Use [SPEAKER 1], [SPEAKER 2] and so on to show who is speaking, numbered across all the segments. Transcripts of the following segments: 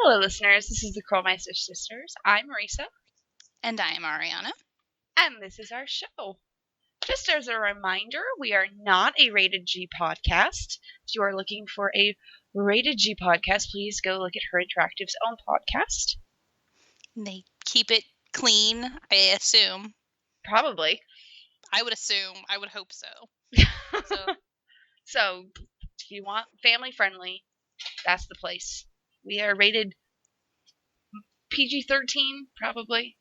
[SPEAKER 1] Hello, listeners. This is the Krolmeister sisters. I'm Marisa,
[SPEAKER 2] And I am Ariana.
[SPEAKER 1] and this is our show. Just as a reminder, we are not a Rated G podcast. If you are looking for a Rated G podcast, please go look at Her Interactive's own podcast.
[SPEAKER 2] They keep it clean, I assume.
[SPEAKER 1] Probably.
[SPEAKER 2] I would assume. I would hope so.
[SPEAKER 1] So, if you want family friendly, that's the place. We are rated PG-13, probably.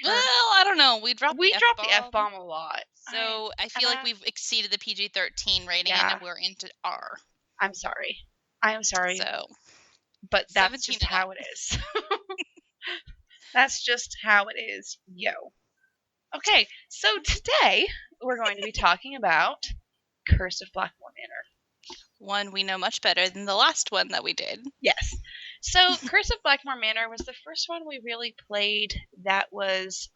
[SPEAKER 2] Well, I don't know. We dropped the
[SPEAKER 1] F-bomb a lot.
[SPEAKER 2] So I feel like we've exceeded the PG-13 rating and we're into R.
[SPEAKER 1] I'm sorry. I am sorry. But that's just how it is. That's just how it is. Yo. Okay, so today we're going to be talking about Curse of Blackmoor Manor.
[SPEAKER 2] One we know much better than the last one that we did.
[SPEAKER 1] Yes. So Curse of Blackmoor Manor was the first one we really played that was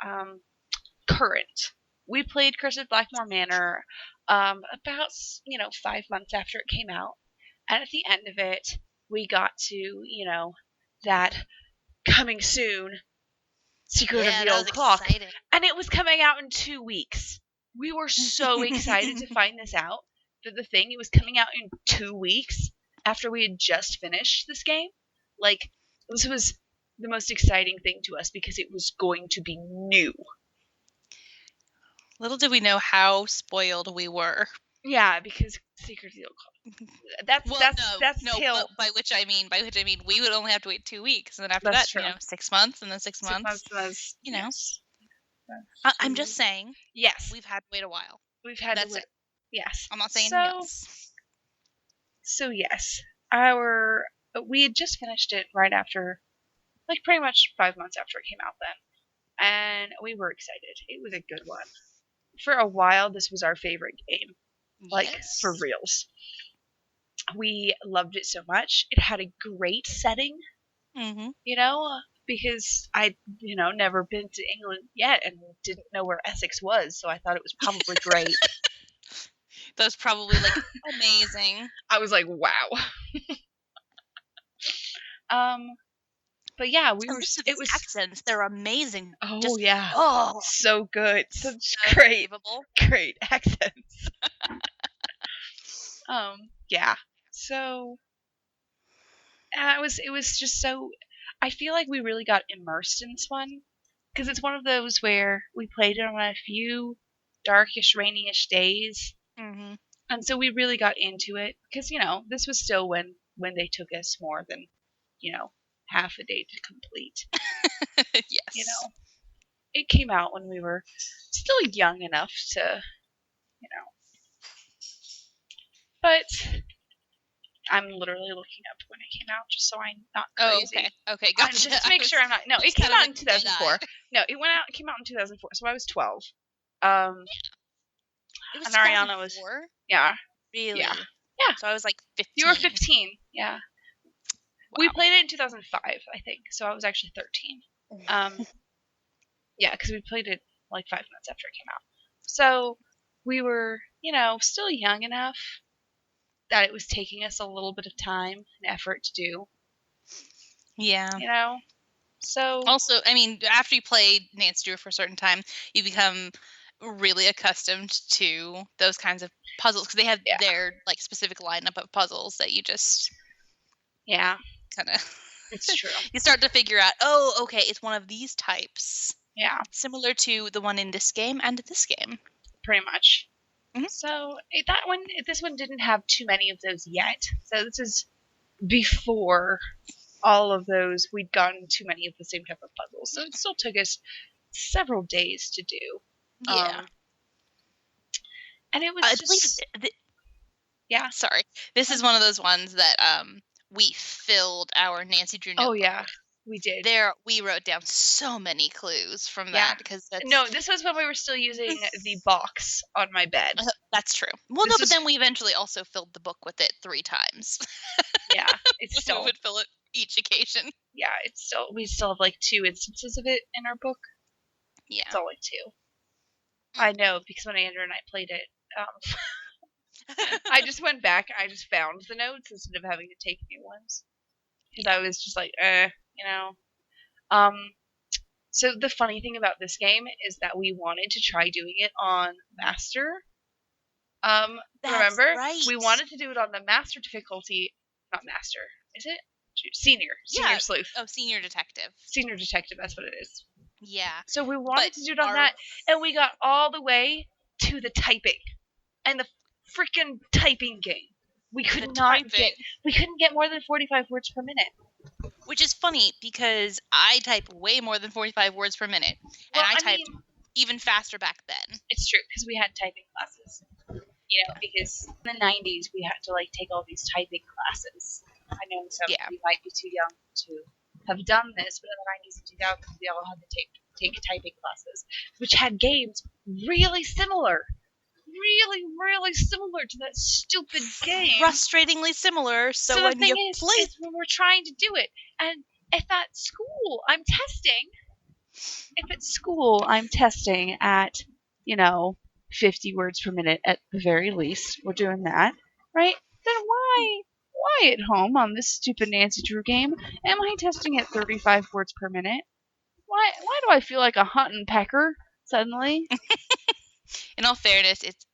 [SPEAKER 1] current. We played Curse of Blackmoor Manor about 5 months after it came out. And at the end of it, we got to, that coming soon Secret of the Old Clock.
[SPEAKER 2] Exciting.
[SPEAKER 1] And it was coming out in 2 weeks. We were so excited to find this out. That the thing, it was coming out in 2 weeks after we had just finished this game. Like, this was the most exciting thing to us because it was going to be new.
[SPEAKER 2] Little did we know how spoiled we were.
[SPEAKER 1] Yeah, because Secret of the Old Clock. That's till.
[SPEAKER 2] By which I mean we would only have to wait 2 weeks, and then after that, 6 months, and then 6 months.
[SPEAKER 1] 6 months.
[SPEAKER 2] Yes. I'm just saying.
[SPEAKER 1] Yes.
[SPEAKER 2] We've had to wait a while.
[SPEAKER 1] We've had to wait. Yes.
[SPEAKER 2] I'm not saying anything else.
[SPEAKER 1] So yes, we had just finished it right after, like pretty much 5 months after it came out then, and we were excited. It was a good one. For a while, this was our favorite game, for reals. We loved it so much. It had a great setting, because I'd, never been to England yet and didn't know where Essex was, so I thought it was probably great.
[SPEAKER 2] That was probably, amazing.
[SPEAKER 1] I was like, wow. But yeah,
[SPEAKER 2] it was accents. They're amazing.
[SPEAKER 1] Oh, yeah. Oh, so good. Such great accents. Yeah. So, it was just so, I feel like we really got immersed in this one, because it's one of those where we played it on a few darkish, rainy-ish days.
[SPEAKER 2] Mm-hmm.
[SPEAKER 1] And so we really got into it because, this was still when they took us more than, half a day to complete.
[SPEAKER 2] Yes.
[SPEAKER 1] It came out when we were still young enough to, But I'm literally looking up when it came out just so I'm not crazy.
[SPEAKER 2] Oh, okay. Gotcha.
[SPEAKER 1] Just to make sure I'm not. No, it came out in 2004. No, it came out in 2004, so I was 12.
[SPEAKER 2] It was
[SPEAKER 1] and Ariana was. Yeah.
[SPEAKER 2] Really?
[SPEAKER 1] Yeah.
[SPEAKER 2] So I was 15.
[SPEAKER 1] You were 15, yeah. Wow. We played it in 2005, I think, so I was actually 13. Yeah, because we played it 5 months after it came out. So we were, still young enough that it was taking us a little bit of time and effort to do.
[SPEAKER 2] Yeah.
[SPEAKER 1] So.
[SPEAKER 2] Also, after you play Nancy Drew for a certain time, you become really accustomed to those kinds of puzzles because they have their specific lineup of puzzles that you just kind of
[SPEAKER 1] it's true.
[SPEAKER 2] You start to figure out, oh, okay, it's one of these types.
[SPEAKER 1] Yeah.
[SPEAKER 2] Similar to the one in this game and this game.
[SPEAKER 1] Pretty much.
[SPEAKER 2] Mm-hmm.
[SPEAKER 1] So this one didn't have too many of those yet. So this is before all of those. We'd gotten too many of the same type of puzzles. So it still took us several days to do.
[SPEAKER 2] Yeah.
[SPEAKER 1] And it was yeah.
[SPEAKER 2] Sorry. This is one of those ones that we filled our Nancy Drew notebook.
[SPEAKER 1] Oh, yeah. We did.
[SPEAKER 2] We wrote down so many clues from that because
[SPEAKER 1] No, this was when we were still using the box on my bed.
[SPEAKER 2] That's true. Well, but then we eventually also filled the book with it 3 times.
[SPEAKER 1] Yeah, it's still.
[SPEAKER 2] We would fill it each occasion.
[SPEAKER 1] Yeah, we still have 2 instances of it in our book.
[SPEAKER 2] Yeah.
[SPEAKER 1] It's only 2. I know, because when Andrew and I played it, I just went back and I just found the notes instead of having to take new ones. because I was just like, you know. So the funny thing about this game is that we wanted to try doing it on Master.
[SPEAKER 2] That's
[SPEAKER 1] Remember?
[SPEAKER 2] right.
[SPEAKER 1] We wanted to do it on the Master difficulty, not Master. Is it? Senior Sleuth.
[SPEAKER 2] Oh, Senior Detective.
[SPEAKER 1] Senior Detective, that's what it is.
[SPEAKER 2] Yeah.
[SPEAKER 1] So we wanted to do it on that, and we got all the way to the typing. And the freaking typing game. We couldn't get more than 45 words per minute.
[SPEAKER 2] Which is funny because I type way more than 45 words per minute. And I typed even faster back then.
[SPEAKER 1] It's true, because we had typing classes. You know, because in the 90s we had to take all these typing classes. I know some of you might be too young to have done this, but in the 90s and 2000s we all had to take typing classes, which had games really similar. Really similar to that stupid game.
[SPEAKER 2] Frustratingly similar. So when you play,
[SPEAKER 1] when we're trying to do it, and if at school I'm testing at 50 words per minute at the very least, we're doing that, right? Then why at home on this stupid Nancy Drew game am I testing at 35 words per minute? Why do I feel like a hunting pecker suddenly?
[SPEAKER 2] In all fairness, it's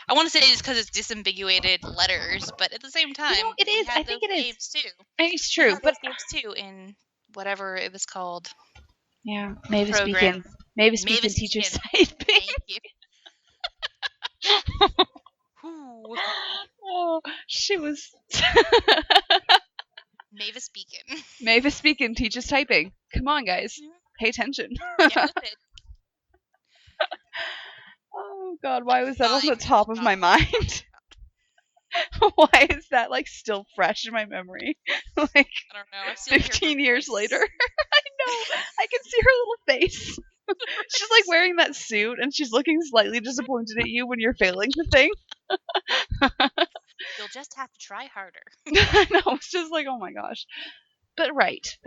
[SPEAKER 2] I want to say it's because it's disambiguated letters, but at the same time,
[SPEAKER 1] it is. I think it is.
[SPEAKER 2] Games too.
[SPEAKER 1] It's true,
[SPEAKER 2] but games too in whatever it was called.
[SPEAKER 1] Yeah, Mavis Beacon. Mavis Beacon teaches typing.
[SPEAKER 2] Thank you.
[SPEAKER 1] Oh, she was.
[SPEAKER 2] Mavis Beacon.
[SPEAKER 1] Mavis Beacon teaches typing. Come on, guys, pay attention. Oh God, why was that on the top of my mind? Why is that still fresh in my memory?
[SPEAKER 2] I don't know.
[SPEAKER 1] 15 years later. I know. I can see her little face. She's wearing that suit and she's looking slightly disappointed at you when you're failing the thing.
[SPEAKER 2] You'll just have to try harder.
[SPEAKER 1] I know. It's just oh my gosh. But right.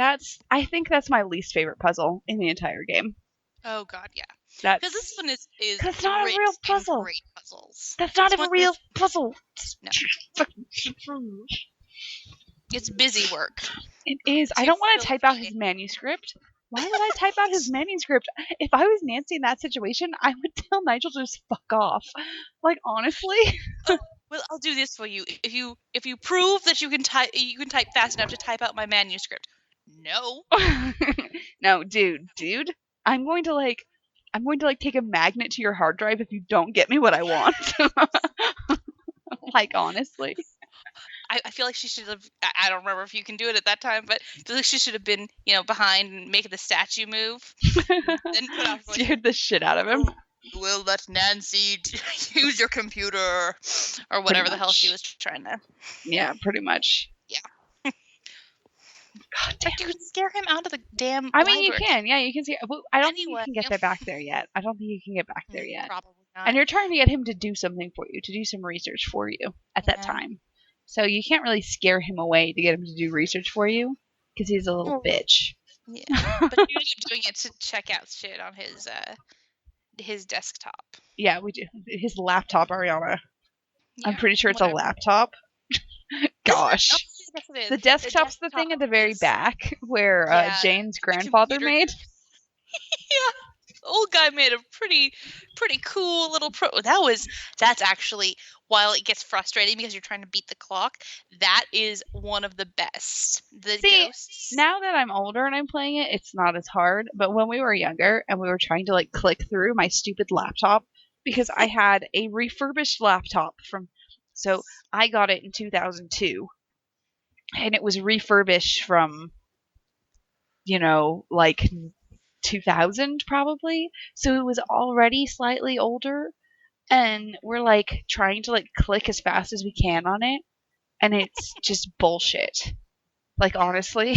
[SPEAKER 1] I think that's my least favorite puzzle in the entire game.
[SPEAKER 2] Oh God, yeah.
[SPEAKER 1] Because
[SPEAKER 2] this one is
[SPEAKER 1] it's not a real puzzle.
[SPEAKER 2] Great puzzles.
[SPEAKER 1] That's not a real puzzle.
[SPEAKER 2] No. It's busy work.
[SPEAKER 1] It is. I don't want to type out his manuscript. Why would I type out his manuscript? If I was Nancy in that situation, I would tell Nigel to just fuck off. Honestly.
[SPEAKER 2] Well, I'll do this for you. If you prove that you can type fast enough to type out my manuscript. No.
[SPEAKER 1] No, dude. I'm going to take a magnet to your hard drive if you don't get me what I want. Honestly.
[SPEAKER 2] I feel like she should have. I don't remember if you can do it at that time, but I feel like she should have been, behind and making the statue move. Then put out
[SPEAKER 1] scared the shit out of him.
[SPEAKER 2] We'll let Nancy use your computer, or whatever the hell she was trying to.
[SPEAKER 1] Yeah, pretty much.
[SPEAKER 2] Yeah.
[SPEAKER 1] God damn.
[SPEAKER 2] But you can scare him out of the damn.
[SPEAKER 1] library. You can. Yeah, you can see. Well, I don't think you can get back there yet. Probably not. And you're trying to get him to do something for you, to do some research for you at that time. So you can't really scare him away to get him to do research for you, because he's a little bitch.
[SPEAKER 2] Yeah, but you're doing it to check out shit on his desktop.
[SPEAKER 1] Yeah, we do. His laptop, Ariana. Yeah, I'm pretty sure it's a laptop. Gosh. The desktop's the thing at the very back where Jane's grandfather made.
[SPEAKER 2] Yeah. The old guy made a pretty cool little that's actually, while it gets frustrating because you're trying to beat the clock, that is one of the best. Ghosts.
[SPEAKER 1] Now that I'm older and I'm playing it, it's not as hard. But when we were younger and we were trying to click through my stupid laptop, because I had a refurbished laptop so I got it in 2002, and it was refurbished from 2000 probably, so it was already slightly older, and we're trying to click as fast as we can on it, and it's just bullshit. Honestly,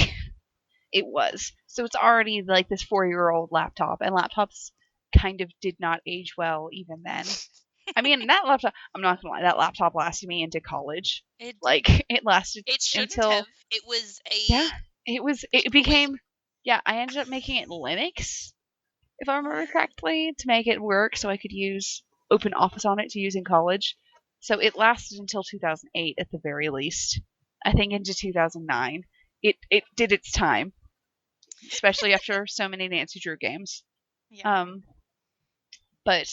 [SPEAKER 1] it was. So it's already this 4-year-old laptop, and laptops kind of did not age well even then. I mean, that laptop, I'm not gonna lie, that laptop lasted me into college. It lasted until
[SPEAKER 2] have. It was
[SPEAKER 1] it became I ended up making it Linux, if I remember correctly, to make it work so I could use Open Office on it to use in college. So it lasted until 2008 at the very least. I think into 2009. It did its time, especially after so many Nancy Drew games.
[SPEAKER 2] Yeah.
[SPEAKER 1] But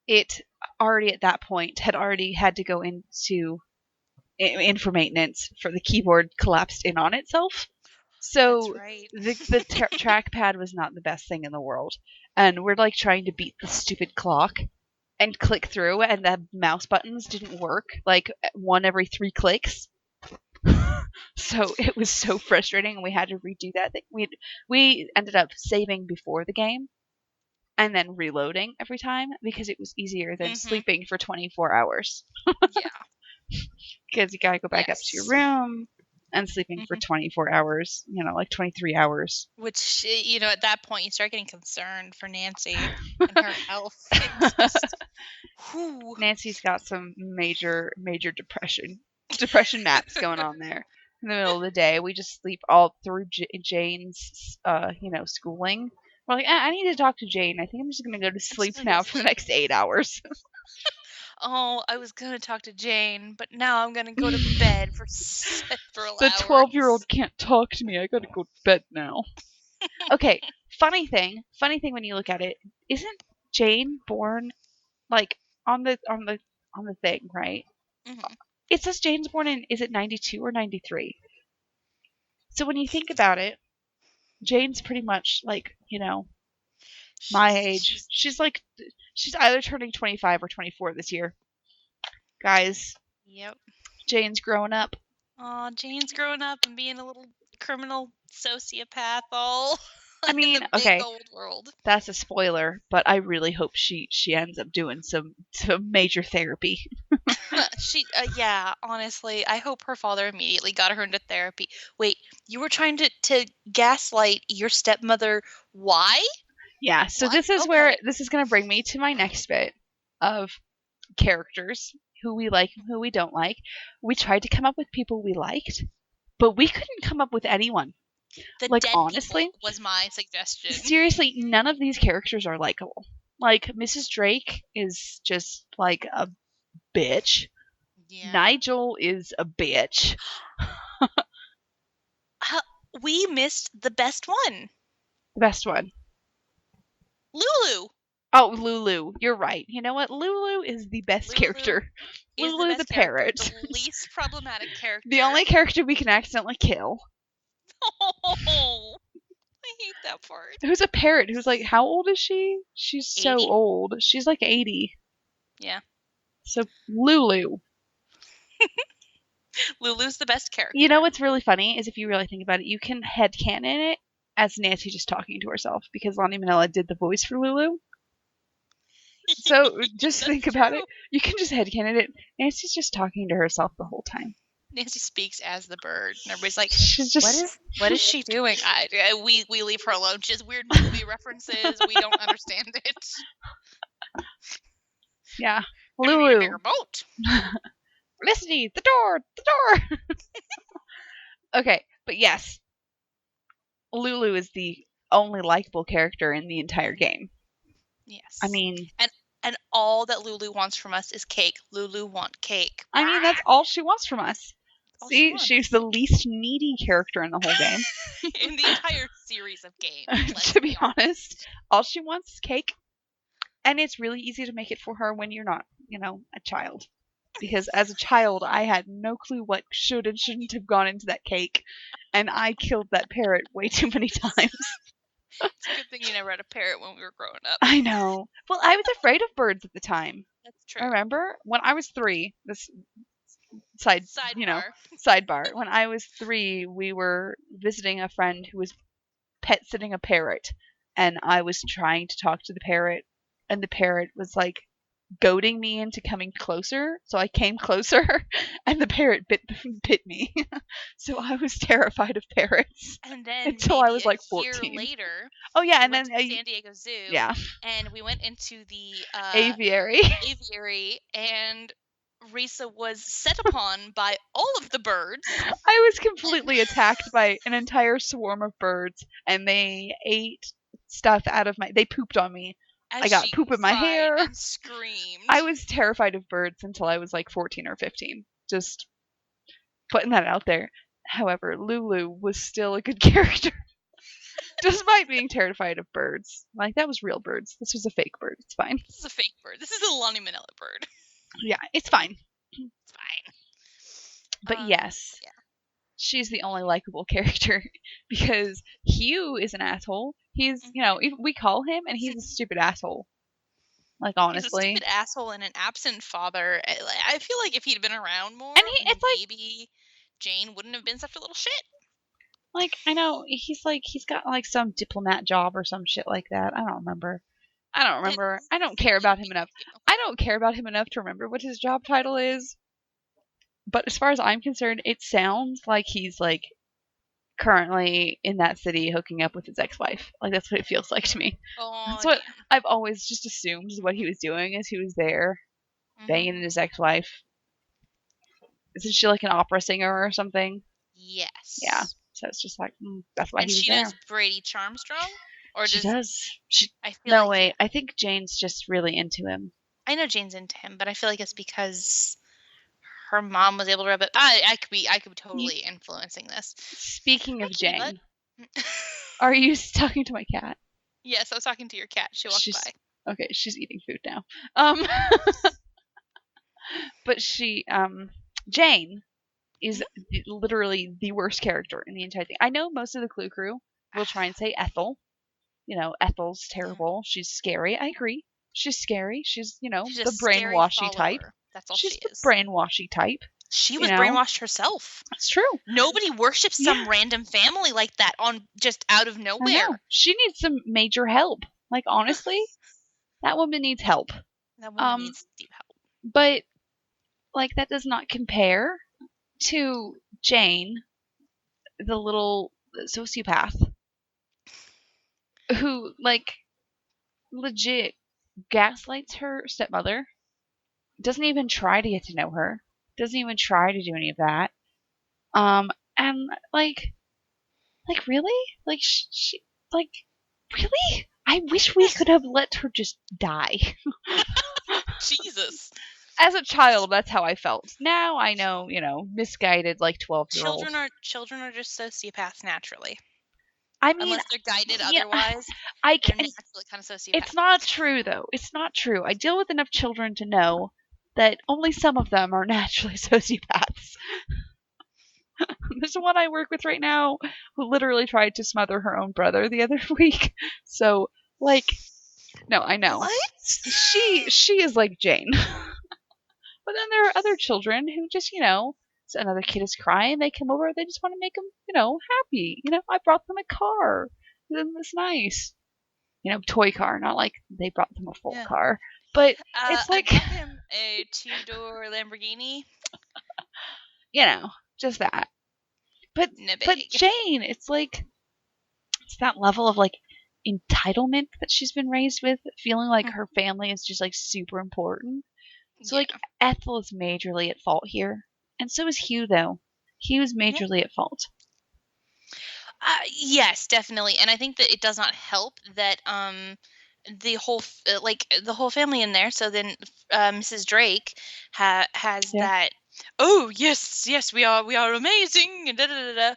[SPEAKER 1] it already at that point had already had to go into for maintenance, for the keyboard collapsed in on itself. So
[SPEAKER 2] That's right.
[SPEAKER 1] the trackpad was not the best thing in the world. And we're like trying to beat the stupid clock and click through, and the mouse buttons didn't work, like one every 3 clicks. So it was so frustrating, and we had to redo that thing. We ended up saving before the game and then reloading every time because it was easier than sleeping for 24 hours.
[SPEAKER 2] Yeah.
[SPEAKER 1] Because you gotta go back up to your room and sleeping for 24 hours, like 23 hours.
[SPEAKER 2] Which, at that point, you start getting concerned for Nancy and her health. Just,
[SPEAKER 1] Nancy's got some major depression naps going on there. In the middle of the day, we just sleep all through Jane's, schooling. We're like, I need to talk to Jane. I think I'm just going to go to sleep now for the next 8 hours.
[SPEAKER 2] Oh, I was going to talk to Jane, but now I'm going to go to bed for several
[SPEAKER 1] The
[SPEAKER 2] hours.
[SPEAKER 1] 12-year-old can't talk to me. I got to go to bed now. Okay, funny thing when you look at it, isn't Jane born like on the thing, right?
[SPEAKER 2] Mm-hmm.
[SPEAKER 1] It says Jane's born in, is it 92 or 93? So when you think about it, Jane's pretty much like, my age. She's either turning 25 or 24 this year. Guys.
[SPEAKER 2] Yep.
[SPEAKER 1] Jane's growing up.
[SPEAKER 2] Oh, Jane's growing up and being a little criminal sociopath all
[SPEAKER 1] I mean,
[SPEAKER 2] in the big old world.
[SPEAKER 1] That's a spoiler, but I really hope she ends up doing some major therapy.
[SPEAKER 2] Yeah, honestly, I hope her father immediately got her into therapy. Wait, you were trying to gaslight your stepmother? Why?
[SPEAKER 1] Yeah, so
[SPEAKER 2] what?
[SPEAKER 1] This is where this is going to bring me to my next bit of characters, who we like and who we don't like. We tried to come up with people we liked, but we couldn't come up with anyone.
[SPEAKER 2] The
[SPEAKER 1] like,
[SPEAKER 2] dead
[SPEAKER 1] honestly,
[SPEAKER 2] people was my suggestion.
[SPEAKER 1] Seriously, none of these characters are likable. Like, Mrs. Drake is just like a bitch. Yeah. Nigel is a bitch.
[SPEAKER 2] We missed the best one.
[SPEAKER 1] The best one.
[SPEAKER 2] Lulu.
[SPEAKER 1] Oh, Lulu. You're right. You know what? Lulu is the best character. Lulu the parrot.
[SPEAKER 2] The least problematic character.
[SPEAKER 1] The only character we can accidentally kill.
[SPEAKER 2] Oh, I hate that part.
[SPEAKER 1] Who's a parrot? Who's like, how old is she? She's 80? So old. She's like 80.
[SPEAKER 2] Yeah.
[SPEAKER 1] So, Lulu.
[SPEAKER 2] Lulu's the best character.
[SPEAKER 1] You know what's really funny is if you really think about it, you can headcanon it as Nancy just talking to herself, because Lonnie Manella did the voice for Lulu. So just think about it. You can just headcanon it. Nancy's just talking to herself the whole time.
[SPEAKER 2] Nancy speaks as the bird, and everybody's like,
[SPEAKER 1] she's just,
[SPEAKER 2] what is she doing? We leave her alone. She has weird movie references. We don't understand it.
[SPEAKER 1] Yeah. Lulu.
[SPEAKER 2] A bigger boat.
[SPEAKER 1] Felicity, the door. Okay, but yes. Lulu is the only likable character in the entire game.
[SPEAKER 2] Yes.
[SPEAKER 1] I mean...
[SPEAKER 2] And all that Lulu wants from us is cake. Lulu want cake.
[SPEAKER 1] I mean, that's all she wants from us. See, she's the least needy character in the whole game.
[SPEAKER 2] In the entire series of games.
[SPEAKER 1] To be honest, all she wants is cake. And it's really easy to make it for her when you're not, a child. Because as a child, I had no clue what should and shouldn't have gone into that cake. And I killed that parrot way too many times.
[SPEAKER 2] It's a good thing you never had a parrot when we were growing up.
[SPEAKER 1] I know. Well, I was afraid of birds at the time.
[SPEAKER 2] That's true.
[SPEAKER 1] I remember when I was 3, this sidebar. When I was 3, we were visiting a friend who was pet sitting a parrot. And I was trying to talk to the parrot. And the parrot was like goading me into coming closer. So I came closer. And the parrot bit me. So I was terrified of parrots.
[SPEAKER 2] And then
[SPEAKER 1] until I was like 14.
[SPEAKER 2] A year later,
[SPEAKER 1] oh yeah, and then
[SPEAKER 2] San Diego Zoo.
[SPEAKER 1] Yeah.
[SPEAKER 2] And we went into the
[SPEAKER 1] aviary.
[SPEAKER 2] And Risa was set upon by all of the birds.
[SPEAKER 1] I was completely attacked by an entire swarm of birds, and they ate stuff out of they pooped on me. I got poop in my hair.
[SPEAKER 2] And screamed.
[SPEAKER 1] I was terrified of birds until I was like 14 or 15. Just Putting that out there. However, Lulu was still a good character. Despite being terrified of birds. Like, that was real birds. This was a fake bird. It's fine.
[SPEAKER 2] This is a fake bird. This is a Lonnie Manila bird.
[SPEAKER 1] Yeah, it's fine.
[SPEAKER 2] It's fine.
[SPEAKER 1] But yes. Yeah. She's the only likable character because Hugh is an asshole. He's, we call him and he's a stupid asshole. Like, honestly.
[SPEAKER 2] He's a stupid asshole and an absent father. I feel like if he'd been around more,
[SPEAKER 1] and
[SPEAKER 2] maybe Jane wouldn't have been such a little shit.
[SPEAKER 1] Like, I know, he's got like some diplomat job or some shit like that. I don't remember. I don't care about him enough. I don't care about him enough to remember what his job title is. But as far as I'm concerned, it sounds like he's like currently in that city hooking up with his ex-wife. Like, that's what it feels like to me. That's what I've always just assumed is what he was doing as he was there, banging his ex-wife. Isn't she like an opera singer or something?
[SPEAKER 2] Yes.
[SPEAKER 1] Yeah. So it's just like, that's why he was there.
[SPEAKER 2] And she knows Brady Charmstrong? Or
[SPEAKER 1] she does. I think Jane's just really into him.
[SPEAKER 2] I know Jane's into him, but I feel like it's because her mom was able to rub it. I could be totally influencing this.
[SPEAKER 1] Speaking of Jane, are you talking to my cat?
[SPEAKER 2] Yes, I was talking to your cat. She walked by.
[SPEAKER 1] Okay, she's eating food now. But Jane is literally the worst character in the entire thing. I know most of the Clue crew will try and say Ethel. Ethel's terrible. She's scary. I agree. She's scary. She's the brainwashy type.
[SPEAKER 2] That's all
[SPEAKER 1] she's
[SPEAKER 2] she is.
[SPEAKER 1] The brainwashy type.
[SPEAKER 2] She was brainwashed herself.
[SPEAKER 1] That's true.
[SPEAKER 2] Nobody worships some random family like that on just out of nowhere.
[SPEAKER 1] I know. She needs some major help. Like, honestly, that woman needs help.
[SPEAKER 2] That woman needs deep help.
[SPEAKER 1] But like, that does not compare to Jane, the little sociopath, who like legit gaslights her stepmother. Doesn't even try to get to know her. Doesn't even try to do any of that. And like really? Like, she really? I wish we could have let her just die.
[SPEAKER 2] Jesus.
[SPEAKER 1] As a child, that's how I felt. Now I know, misguided like 12-year-olds.
[SPEAKER 2] Children are just sociopaths naturally.
[SPEAKER 1] I mean,
[SPEAKER 2] unless they're guided otherwise,
[SPEAKER 1] they're naturally
[SPEAKER 2] kind of sociopaths.
[SPEAKER 1] It's not true, though. It's not true. I deal with enough children to know that only some of them are naturally sociopaths. There's one I work with right now who literally tried to smother her own brother the other week. So, like, no, I know.
[SPEAKER 2] What?
[SPEAKER 1] She is like Jane. But then there are other children who just, so another kid is crying, they come over, they just want to make them, happy. I brought them a car. Isn't this nice? Toy car, not like they brought them a full car. But it's like,
[SPEAKER 2] I got him a 2-door Lamborghini.
[SPEAKER 1] Just that. But Jane, it's like, it's that level of like entitlement that she's been raised with, feeling like her family is just like super important. So like, Ethel is majorly at fault here, and so is Hugh. Though Hugh is majorly at fault.
[SPEAKER 2] Yes, definitely, and I think that it does not help that the whole family in there. So then Mrs. Drake has that. Oh yes, we are amazing, and da da da.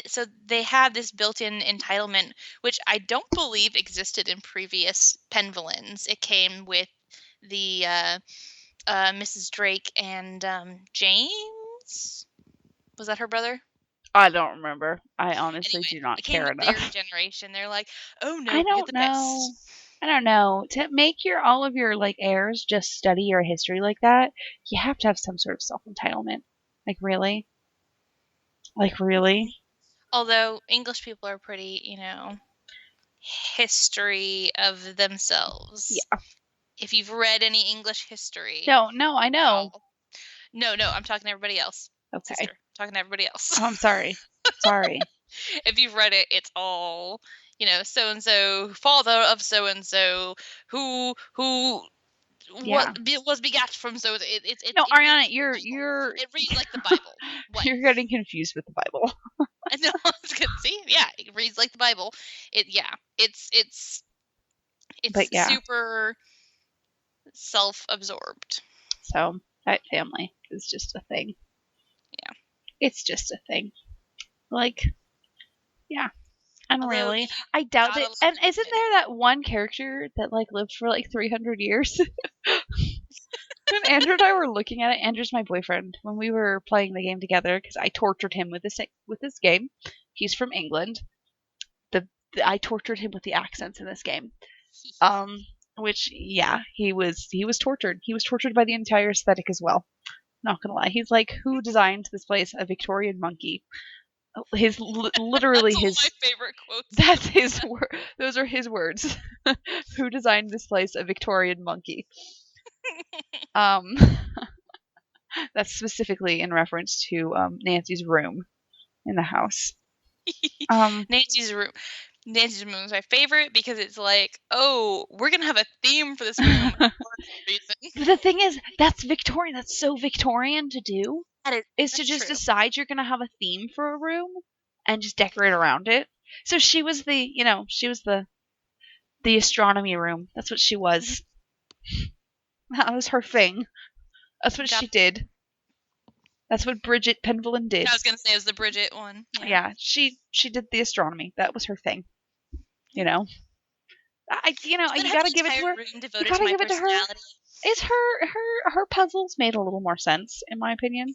[SPEAKER 2] So they have this built-in entitlement, which I don't believe existed in previous pen villains. It came with the Mrs. Drake and James. Was that her brother?
[SPEAKER 1] I don't remember. I honestly do not care enough.
[SPEAKER 2] Their generation, they're like, oh no,
[SPEAKER 1] I don't know. I don't know. To make all of your like heirs just study your history like that, you have to have some sort of self-entitlement. Like, really? Like, really?
[SPEAKER 2] Although English people are pretty, history of themselves.
[SPEAKER 1] Yeah.
[SPEAKER 2] If you've read any English history.
[SPEAKER 1] No, I know.
[SPEAKER 2] No, I'm talking to everybody else.
[SPEAKER 1] Okay.
[SPEAKER 2] Sister, talking to everybody else.
[SPEAKER 1] Oh, I'm sorry. Sorry.
[SPEAKER 2] If you've read it, it's all, so-and-so, father of so-and-so, who was begat from so.
[SPEAKER 1] No, Ariana, you're.
[SPEAKER 2] It reads like the Bible. What?
[SPEAKER 1] You're getting confused with the Bible.
[SPEAKER 2] I know. I was gonna see. Yeah, it reads like the Bible. It's super self-absorbed.
[SPEAKER 1] So that family is just a thing.
[SPEAKER 2] Yeah.
[SPEAKER 1] It's just a thing. Like, yeah.
[SPEAKER 2] Although
[SPEAKER 1] Unreally.
[SPEAKER 2] you
[SPEAKER 1] I doubt
[SPEAKER 2] gotta
[SPEAKER 1] it.
[SPEAKER 2] love
[SPEAKER 1] And
[SPEAKER 2] the
[SPEAKER 1] isn't
[SPEAKER 2] kid.
[SPEAKER 1] there that one character that like lived for like 300 years? When Andrew and I were looking at it, Andrew's my boyfriend. When we were playing the game together, because I tortured him with this game. He's from England. I tortured him with the accents in this game. Um, which yeah, he was tortured. He was tortured by the entire aesthetic as well. Not gonna lie, he's like, who designed this place? A Victorian monkey. His literally
[SPEAKER 2] That's one of
[SPEAKER 1] his.
[SPEAKER 2] my favorite quotes.
[SPEAKER 1] That's his word. Those are his words. Who designed this place? A Victorian monkey. Um, that's specifically in reference to Nancy's room in the house.
[SPEAKER 2] Nancy's room. Nancy's room is my favorite because it's like, oh, we're gonna have a theme for this room for some reason.
[SPEAKER 1] The thing is, that's Victorian. That's so Victorian to do. Is to just
[SPEAKER 2] true.
[SPEAKER 1] decide you're gonna have a theme for a room and just decorate around it. So she was the astronomy room. That's what she was. That was her thing. That's what she did. That's what Bridget Penvillin did.
[SPEAKER 2] I was gonna say it was the Bridget one.
[SPEAKER 1] Yeah, she did the astronomy. That was her thing. You know, you gotta give it to her. You gotta give it to her. Is her puzzles made a little more sense, in my opinion.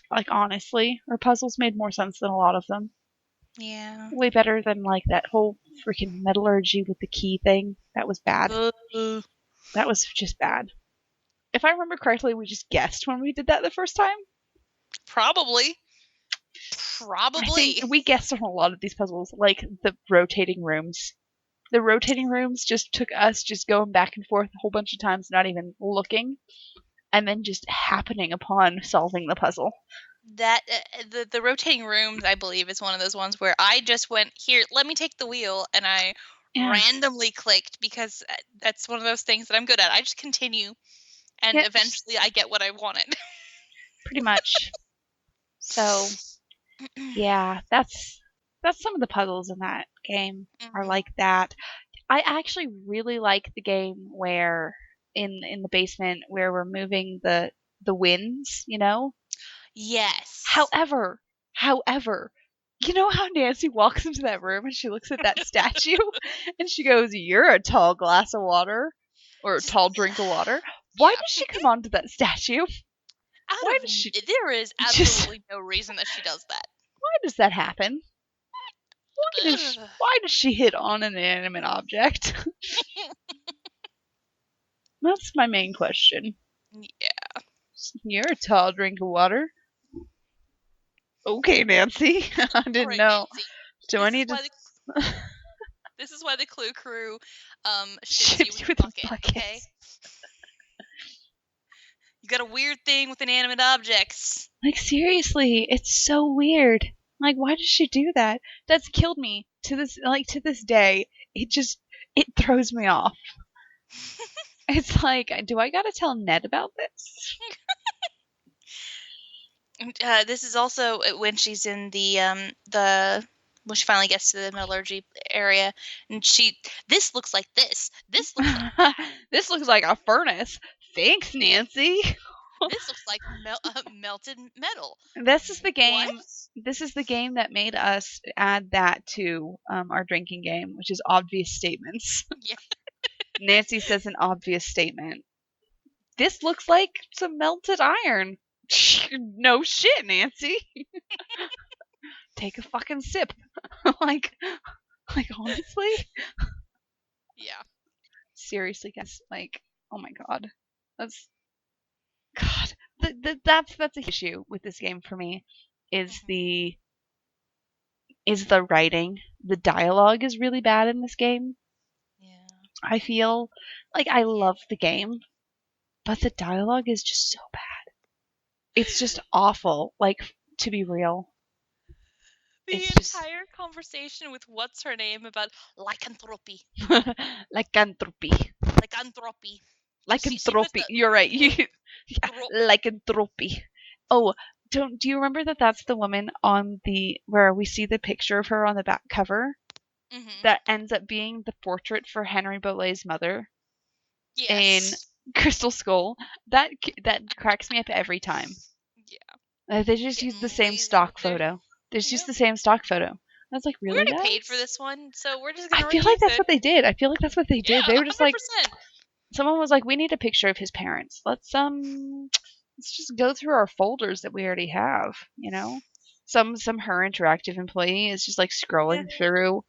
[SPEAKER 1] Like, honestly, her puzzles made more sense than a lot of them.
[SPEAKER 2] Yeah.
[SPEAKER 1] Way better than like that whole freaking metallurgy with the key thing. That was bad. That was just bad. If I remember correctly, we just guessed when we did that the first time.
[SPEAKER 2] Probably.
[SPEAKER 1] I think we guessed on a lot of these puzzles, like the rotating rooms. The rotating rooms just took us just going back and forth a whole bunch of times, not even looking, and then just happening upon solving the puzzle.
[SPEAKER 2] That the rotating rooms, I believe, is one of those ones where I just went, here, let me take the wheel, and I randomly clicked because that's one of those things that I'm good at. I just continue, and eventually I get what I wanted.
[SPEAKER 1] Pretty much. So, yeah, that's some of the puzzles in that game are like that. I actually really like the game where in the basement where we're moving the winds, you know?
[SPEAKER 2] Yes.
[SPEAKER 1] However, you know how Nancy walks into that room and she looks at that statue and she goes, "You're a tall glass of water," or a tall drink of water. Why does she come onto that statue?
[SPEAKER 2] There is absolutely no reason that she does that.
[SPEAKER 1] Why does that happen? Why does she hit on an inanimate object? That's my main question.
[SPEAKER 2] Yeah.
[SPEAKER 1] You're a tall drink of water. Okay, Nancy. I didn't know.
[SPEAKER 2] Nancy.
[SPEAKER 1] Do I need to?
[SPEAKER 2] This is why the Clue Crew
[SPEAKER 1] ships you with a bucket. Okay?
[SPEAKER 2] You got a weird thing with inanimate objects.
[SPEAKER 1] Like, seriously, it's so weird. Like, why does she do that? That's killed me to this day. It throws me off. It's like, do I gotta tell Ned about this?
[SPEAKER 2] This is also when she's in the when she finally gets to the metallurgy area, and this looks like this. This looks like that.
[SPEAKER 1] This looks like a furnace. Thanks, Nancy.
[SPEAKER 2] This looks like melted metal.
[SPEAKER 1] This is the game. What? This is the game that made us add that to our drinking game, which is obvious statements.
[SPEAKER 2] Yeah.
[SPEAKER 1] Nancy says an obvious statement. This looks like some melted iron. No shit, Nancy. Take a fucking sip. like honestly.
[SPEAKER 2] Yeah.
[SPEAKER 1] Seriously, guys. Like, oh my god. That's that's a issue with this game for me. Is the writing. The dialogue is really bad in this game.
[SPEAKER 2] Yeah.
[SPEAKER 1] I feel like I love the game, but the dialogue is just so bad. It's just awful. Like, to be real.
[SPEAKER 2] The entire conversation with what's her name about lycanthropy.
[SPEAKER 1] Lycanthropy.
[SPEAKER 2] Lycanthropy.
[SPEAKER 1] Lycanthropy. You're right. Yeah. Lycanthropy. Oh, do you remember that's the woman on where we see the picture of her on the back cover? Mm-hmm. That ends up being the portrait for Henry Bolet's mother. Yes. In Crystal Skull. That cracks me up every time.
[SPEAKER 2] Yeah.
[SPEAKER 1] They just used the same stock photo. They just used the same stock photo. I was like,
[SPEAKER 2] we
[SPEAKER 1] really,
[SPEAKER 2] already
[SPEAKER 1] guys?
[SPEAKER 2] paid for this one, so we're just gonna
[SPEAKER 1] I feel
[SPEAKER 2] reuse
[SPEAKER 1] like that's
[SPEAKER 2] it.
[SPEAKER 1] what they did. I feel like that's what they did.
[SPEAKER 2] Yeah,
[SPEAKER 1] They were just
[SPEAKER 2] 100%.
[SPEAKER 1] like, someone was like, we need a picture of his parents. Let's just go through our folders that we already have, you know? Some her interactive employee is just like scrolling through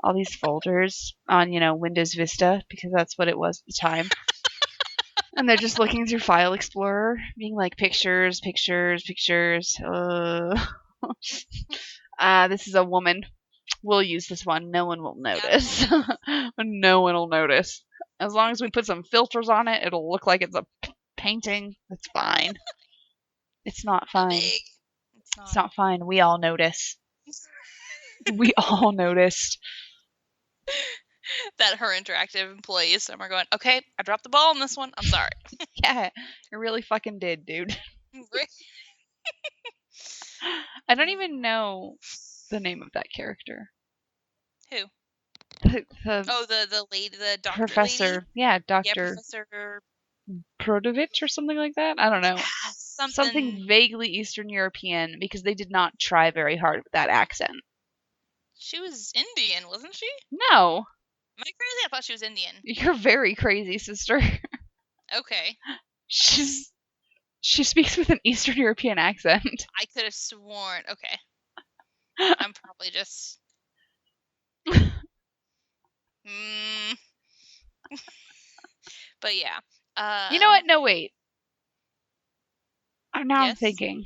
[SPEAKER 1] all these folders on, Windows Vista, because that's what it was at the time. And they're just looking through File Explorer, being like, pictures, pictures, pictures. This is a woman. We'll use this one. No one will notice. No one will notice. As long as we put some filters on it, it'll look like it's a painting. It's fine. It's not fine. It's not fine. We all notice. We all noticed.
[SPEAKER 2] That her interactive employee is somewhere going, okay, I dropped the ball on this one. I'm sorry.
[SPEAKER 1] Yeah, you really fucking did, dude. I don't even know the name of that character.
[SPEAKER 2] Who?
[SPEAKER 1] The
[SPEAKER 2] lady, the doctor
[SPEAKER 1] professor.
[SPEAKER 2] lady?
[SPEAKER 1] Yeah, Dr.
[SPEAKER 2] Yeah, Professor
[SPEAKER 1] Prodovich or something like that. I don't know. Something vaguely Eastern European, because they did not try very hard with that accent.
[SPEAKER 2] She was Indian, wasn't she?
[SPEAKER 1] No.
[SPEAKER 2] Am I crazy? I thought she was Indian.
[SPEAKER 1] You're very crazy, sister.
[SPEAKER 2] Okay.
[SPEAKER 1] She speaks with an Eastern European accent.
[SPEAKER 2] I could have sworn. Okay. I'm probably just. But yeah.
[SPEAKER 1] You know what? No, wait. Now
[SPEAKER 2] yes?
[SPEAKER 1] I'm thinking.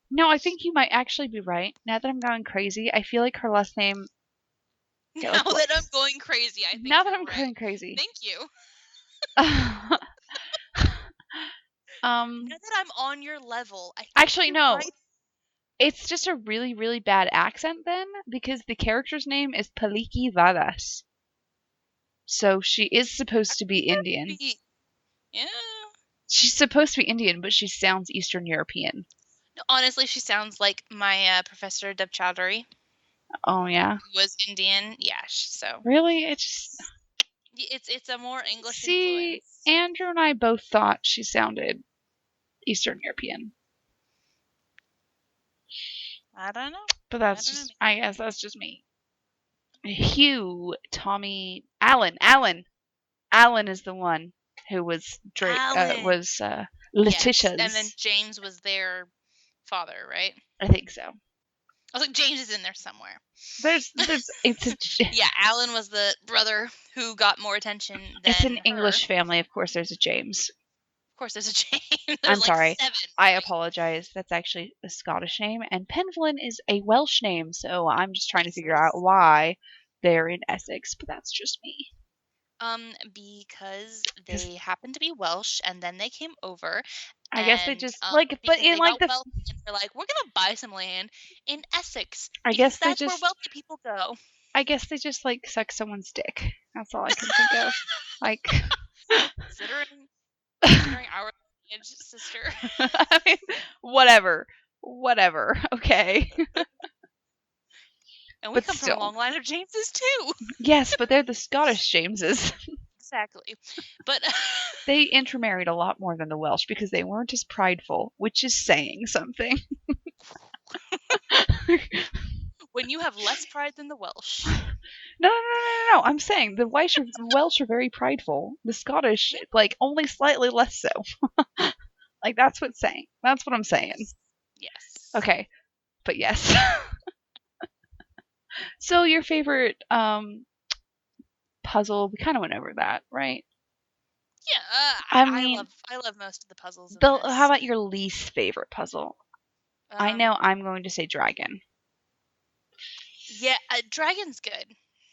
[SPEAKER 1] No, I think you might actually be right. Now that I'm going crazy, I feel like her last name.
[SPEAKER 2] Now that I'm going crazy, I think.
[SPEAKER 1] Now that I'm going crazy.
[SPEAKER 2] Thank you. Now that I'm on your level, I think
[SPEAKER 1] actually no.
[SPEAKER 2] Right.
[SPEAKER 1] It's just a really, really bad accent then, because the character's name is Paliki Vadas. So she is supposed to be Indian.
[SPEAKER 2] Yeah.
[SPEAKER 1] She's supposed to be Indian, but she sounds Eastern European.
[SPEAKER 2] Honestly, she sounds like my Professor Deb Chowdhury.
[SPEAKER 1] Oh, yeah?
[SPEAKER 2] Who was Indian. Yeah, so.
[SPEAKER 1] Really? It's
[SPEAKER 2] a more English
[SPEAKER 1] influence. See, Andrew and I both thought she sounded Eastern European.
[SPEAKER 2] I don't know.
[SPEAKER 1] But I guess that's just me. Hugh, Tommy, Alan is the one who was Letitia's.
[SPEAKER 2] Yes, and then James was their father, right?
[SPEAKER 1] I think so.
[SPEAKER 2] I was like, James is in there somewhere.
[SPEAKER 1] Yeah,
[SPEAKER 2] Alan was the brother who got more attention than
[SPEAKER 1] It's an English family. Of course, there's a James.
[SPEAKER 2] Of course, there's a James.
[SPEAKER 1] I'm sorry. 7. I apologize. That's actually a Scottish name, and Penvlin is a Welsh name, so I'm just trying to figure out why they're in Essex, but that's just me.
[SPEAKER 2] Because they happen to be Welsh, and then they came over.
[SPEAKER 1] I guess they just but in like the.
[SPEAKER 2] And they're like, we're gonna buy some land in Essex.
[SPEAKER 1] I guess
[SPEAKER 2] that's where wealthy people go.
[SPEAKER 1] I guess they just like suck someone's dick. That's all I can think of. Like,
[SPEAKER 2] considering our age, sister.
[SPEAKER 1] I mean, whatever. Okay.
[SPEAKER 2] And we come from a long line of Jameses too.
[SPEAKER 1] Yes, but they're the Scottish Jameses.
[SPEAKER 2] Exactly. But
[SPEAKER 1] they intermarried a lot more than the Welsh because they weren't as prideful, which is saying something.
[SPEAKER 2] When you have less pride than the Welsh.
[SPEAKER 1] No. I'm saying the Welsh are very prideful. The Scottish, like, only slightly less so. Like, that's what I'm saying.
[SPEAKER 2] Yes.
[SPEAKER 1] Okay. But yes. So your favorite puzzle, we kind of went over that, right?
[SPEAKER 2] Yeah, I love most of the puzzles.
[SPEAKER 1] How about your least favorite puzzle? I know I'm going to say dragon.
[SPEAKER 2] Yeah, dragon's good.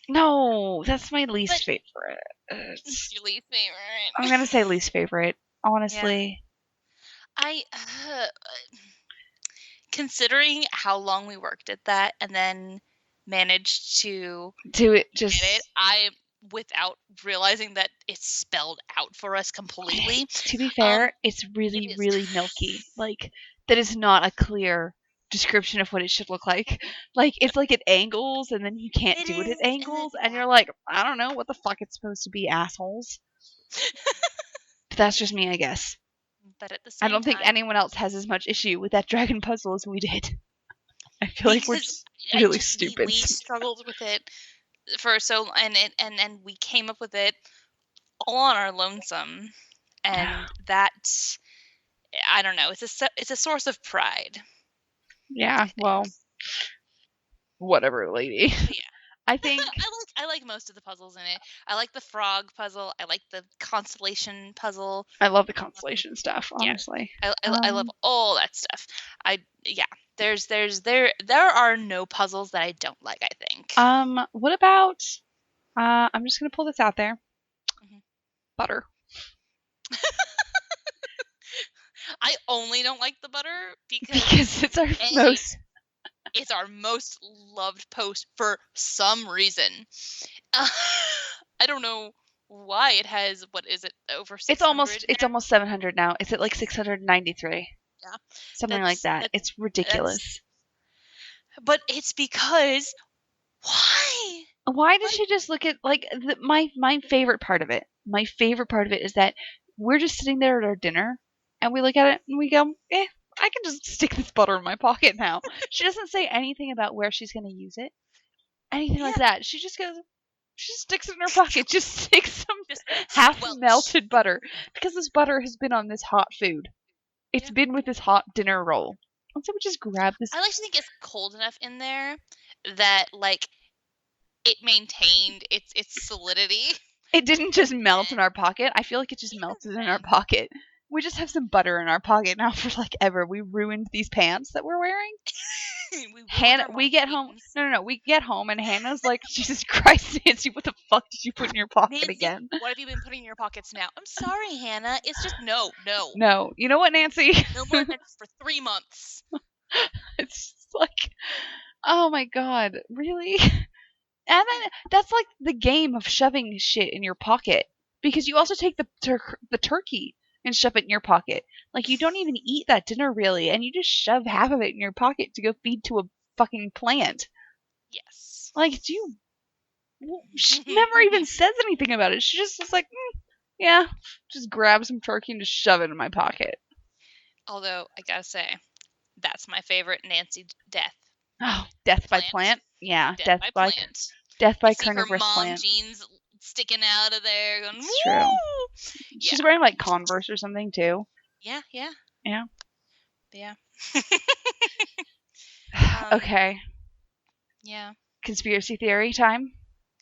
[SPEAKER 1] No, that's my least favorite.
[SPEAKER 2] It's your least favorite.
[SPEAKER 1] I'm gonna say least favorite, honestly.
[SPEAKER 2] Yeah. Considering how long we worked at that and then managed to
[SPEAKER 1] do it,
[SPEAKER 2] get it, without realizing that it's spelled out for us completely.
[SPEAKER 1] To be fair, it's really, really milky. Like, that is not a clear description of what it should look like. Like, it's like at angles, and then you can't do it at angles, and you're like, I don't know what the fuck it's supposed to be, assholes. But that's just me, I guess.
[SPEAKER 2] but at the same
[SPEAKER 1] I don't think
[SPEAKER 2] time,
[SPEAKER 1] anyone else has as much issue with that dragon puzzle as we did. I feel like we're
[SPEAKER 2] because
[SPEAKER 1] just really stupid.
[SPEAKER 2] we struggled with it for so, and we came up with it all on our lonesome, and that, I don't know, it's a source of pride.
[SPEAKER 1] Yeah, well, whatever, lady.
[SPEAKER 2] But yeah.
[SPEAKER 1] I think
[SPEAKER 2] I like most of the puzzles in it. I like the frog puzzle. I like the constellation puzzle.
[SPEAKER 1] I love the constellation stuff, honestly.
[SPEAKER 2] I love all that stuff. There are no puzzles that I don't like, I think.
[SPEAKER 1] What about I'm just gonna pull this out there.
[SPEAKER 2] Mhm.
[SPEAKER 1] Butter.
[SPEAKER 2] I only don't like the butter
[SPEAKER 1] Because it's our most
[SPEAKER 2] it's our most loved post for some reason. I don't know why it has, what is it, over 600?
[SPEAKER 1] It's almost 700 now. It's at like 693.
[SPEAKER 2] Yeah.
[SPEAKER 1] Something like that. It's ridiculous.
[SPEAKER 2] But it's because, why?
[SPEAKER 1] Why does she just look at, like, my favorite part of it? My favorite part of it is that we're just sitting there at our dinner, and we look at it, and we go, I can just stick this butter in my pocket now. She doesn't say anything about where she's going to use it. Anything like that. She just goes, she just sticks it in her pocket. Just sticks some half-melted butter. Because this butter has been on this hot food. It's been with this hot dinner roll. And so we just grab this.
[SPEAKER 2] I like to think it's cold enough in there that, like, it maintained its solidity.
[SPEAKER 1] It didn't just melt in our pocket. I feel like it just melted in our pocket. We just have some butter in our pocket now for like ever. We ruined these pants that we're wearing. We get home. No. We get home and Hannah's like, Jesus Christ, Nancy, what the fuck did you put in your pocket
[SPEAKER 2] Nancy,
[SPEAKER 1] again?
[SPEAKER 2] What have you been putting in your pockets now? I'm sorry, Hannah. It's just no.
[SPEAKER 1] No. You know what, Nancy?
[SPEAKER 2] No more minutes for 3 months.
[SPEAKER 1] It's like, oh my god, really? And then that's like the game of shoving shit in your pocket, because you also take the turkey and shove it in your pocket. Like, you don't even eat that dinner really, and you just shove half of it in your pocket to go feed to a fucking plant.
[SPEAKER 2] Yes.
[SPEAKER 1] Like, she never even says anything about it. She just is like, yeah, just grab some turkey and just shove it in my pocket.
[SPEAKER 2] Although, I gotta say, that's my favorite Nancy death.
[SPEAKER 1] Oh, death by plant? Yeah, death by plant. Death by carnivorous plant.
[SPEAKER 2] Her mom jeans sticking out of there. Going,
[SPEAKER 1] it's true. She's wearing like Converse or something too.
[SPEAKER 2] Yeah.
[SPEAKER 1] Okay.
[SPEAKER 2] Yeah.
[SPEAKER 1] Conspiracy theory time?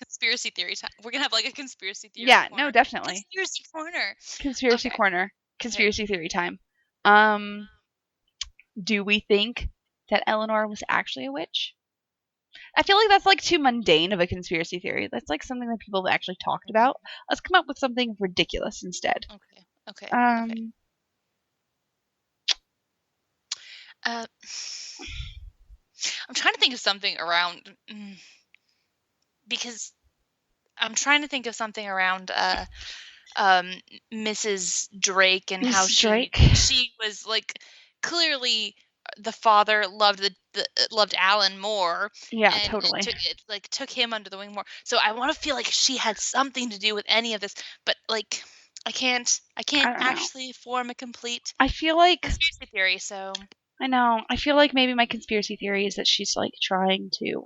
[SPEAKER 2] Conspiracy theory time. We're gonna have like a conspiracy theory
[SPEAKER 1] corner.
[SPEAKER 2] No,
[SPEAKER 1] definitely.
[SPEAKER 2] Conspiracy corner.
[SPEAKER 1] Conspiracy corner. Conspiracy theory time. Do we think that Eleanor was actually a witch? I feel like that's like too mundane of a conspiracy theory. That's like something that people have actually talked about. Let's come up with something ridiculous instead.
[SPEAKER 2] Okay.
[SPEAKER 1] I'm
[SPEAKER 2] trying to think of something around, because I'm trying to think of something around Mrs. Drake and how she was like, clearly the father loved loved Alan more.
[SPEAKER 1] Yeah, and totally.
[SPEAKER 2] Took him under the wing more. So I want to feel like she had something to do with any of this, but like I can't actually form a complete conspiracy theory. So
[SPEAKER 1] I know. I feel like maybe my conspiracy theory is that she's like trying to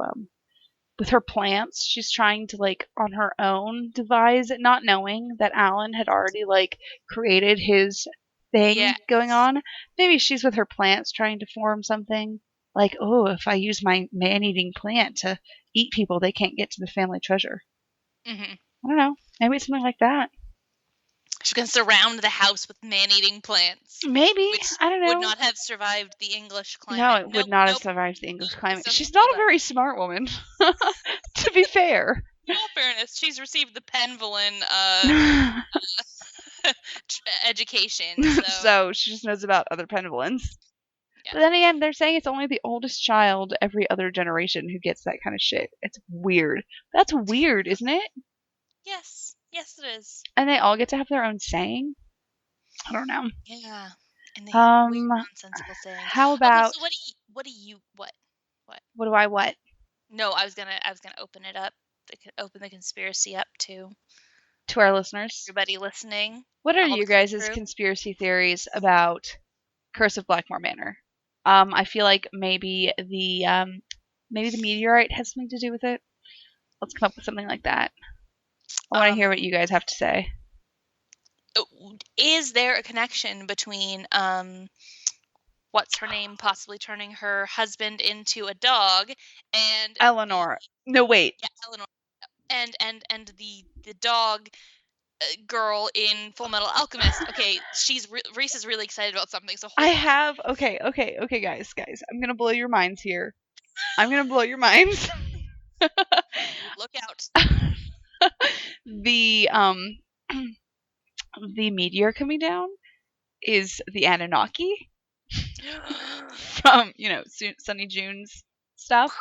[SPEAKER 1] with her plants, she's trying to like on her own devise it, not knowing that Alan had already like created his thing going on. Maybe she's with her plants trying to form something like, oh, if I use my man-eating plant to eat people, they can't get to the family treasure.
[SPEAKER 2] Mm-hmm.
[SPEAKER 1] I don't know. Maybe it's something like that.
[SPEAKER 2] She's going to surround the house with man-eating plants.
[SPEAKER 1] Maybe. I don't know.
[SPEAKER 2] Would not have survived the English climate.
[SPEAKER 1] No, it would not have survived the English climate. She's not a very smart woman, to be fair.
[SPEAKER 2] In all fairness, she's received the Penvillin education.
[SPEAKER 1] So she just knows about other Penvillins. Yeah. But then again, they're saying it's only the oldest child every other generation who gets that kind of shit. It's weird. That's weird, isn't it?
[SPEAKER 2] Yes, it is.
[SPEAKER 1] And they all get to have their own saying? I don't know.
[SPEAKER 2] Yeah. And they have weird, nonsensical sayings.
[SPEAKER 1] How about...
[SPEAKER 2] Okay, so what do you... What?
[SPEAKER 1] What do I what?
[SPEAKER 2] No, I was gonna open it up. Open the conspiracy up, too.
[SPEAKER 1] to our listeners.
[SPEAKER 2] Everybody listening.
[SPEAKER 1] What are
[SPEAKER 2] all
[SPEAKER 1] you
[SPEAKER 2] the crew
[SPEAKER 1] guys'
[SPEAKER 2] crew.
[SPEAKER 1] conspiracy theories about Curse of Blackmoor Manor? I feel like maybe the meteorite has something to do with it. Let's come up with something like that. I want to hear what you guys have to say.
[SPEAKER 2] Is there a connection between what's her name possibly turning her husband into a dog and
[SPEAKER 1] Eleanor? No, wait.
[SPEAKER 2] Yeah, Eleanor. And the dog girl in Full Metal Alchemist. Okay, Reese is really excited about something. So hold on.
[SPEAKER 1] Okay, guys. I'm gonna blow your minds here. I'm gonna blow your minds.
[SPEAKER 2] Look out.
[SPEAKER 1] The the meteor coming down is the Anunnaki from Sunny June's stuff.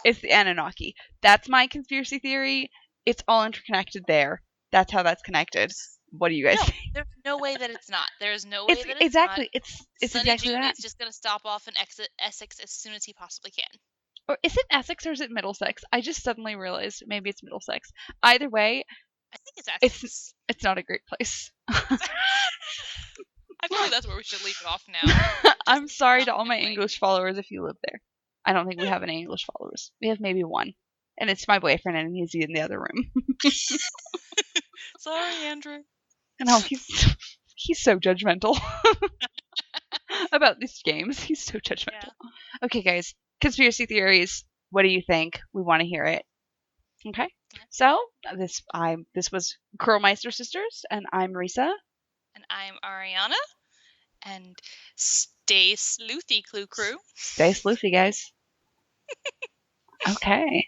[SPEAKER 1] It's the Anunnaki. That's my conspiracy theory. It's all interconnected there. That's how that's connected. What do you guys think?
[SPEAKER 2] There's no way that it's not. There's no way that it's
[SPEAKER 1] exactly.
[SPEAKER 2] not.
[SPEAKER 1] It's
[SPEAKER 2] Sunny
[SPEAKER 1] exactly
[SPEAKER 2] June
[SPEAKER 1] that.
[SPEAKER 2] is just going to stop off and exit Essex as soon as he possibly can.
[SPEAKER 1] Or is it Essex or is it Middlesex? I just suddenly realized maybe it's Middlesex. Either way,
[SPEAKER 2] I think it's Essex.
[SPEAKER 1] It's not a great place.
[SPEAKER 2] I feel like that's where we should leave it off now.
[SPEAKER 1] I'm sorry to all my English followers if you live there. I don't think we have any English followers. We have maybe one. And it's my boyfriend and he's in the other room.
[SPEAKER 2] Sorry, Andrew.
[SPEAKER 1] No, he's so judgmental about these games. He's so judgmental. Yeah. Okay, guys. Conspiracy theories. What do you think? We want to hear it. Okay. So this was Krolmeister Sisters, and I'm Risa.
[SPEAKER 2] And I'm Ariana. And stay sleuthy, Clue Crew.
[SPEAKER 1] Stay sleuthy, guys. Okay.